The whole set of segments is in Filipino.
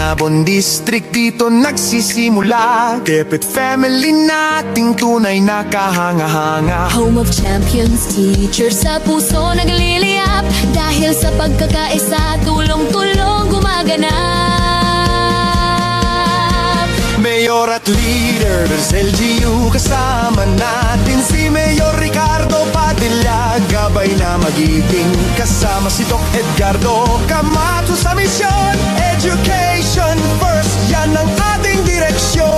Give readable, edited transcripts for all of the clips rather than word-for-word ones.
Bongabon District, dito nagsisimula. Tepet family nating tunay na kahanga-hanga. Home of champions, teachers sa puso nagliliyap. Dahil sa pagkakaisa, tulong-tulong gumaganap. Mayor at leaders, LGU kasama natin. Si Mayor Ricardo Padilla, gabay na magiging kasama si Doc Edgardo Camacho sa misyon. Education first, yan ang ating direksyon.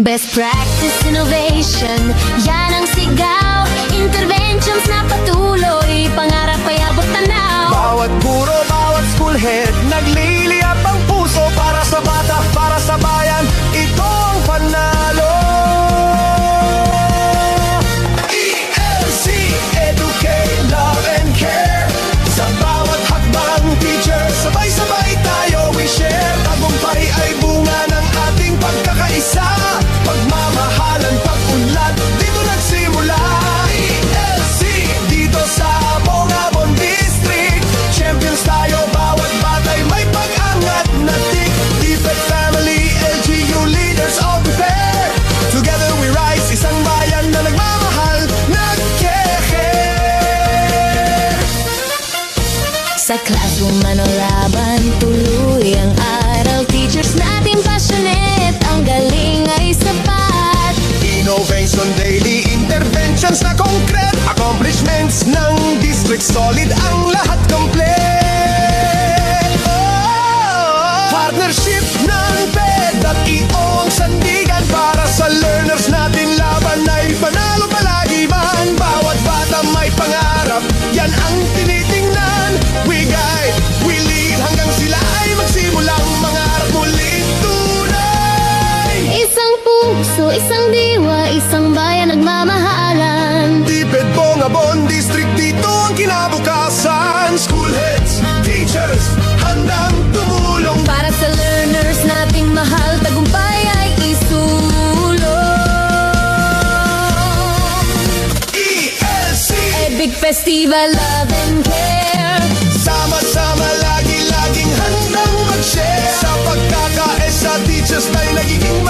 Best practice innovation, yan ang sigaw. Interventions na patuloy, pangarap ay abot tanaw. Bawat guro, bawat school head, nagliliyap ang puso para sa bata, para sa bayan. Ito ang panalo. ELC, Educate, Love and Care. Sa bawat hakbang, teacher, sabay-sabay tayo we share. Tagumpay ay bunga ng ating pagkakaisa. Pagmamahalan, pag-unlad, dito nagsimula. ELC, dito sa Bongabon District. Champions tayo, bawat batay may pag-angat na tik. Tepet family, LGU leaders all prepare. Together we rise, isang bayan na nagmamahal, nagke-care. Sa classroom man o laban, tuloy ang aral. Teachers natin passionate, ang galing ay sapat. Innovation, daily interventions na concrete. Accomplishments ng district, solid ang lahat complete. Partnership ng PED at IOong sandigan. Para sa learners natin, laban ay panalo palagi man. Bawat bata may pangarap, yan ang tinitingnan. We guide, we lead, hanggang sila ay magsimulang mangarap muling tunay. Isang puso, isang diwa, isang bayan nagmamahalan. Tepet Bongabon District, dito ang kinabukasan. School heads, teachers, handang tumulong. Para sa learners nating mahal, tagumpay ay isulong. ELC, Big festival, love and care. sama-sama lagi-laging handang mag-share. Sa pagkakaisa, teachers tayo nagiging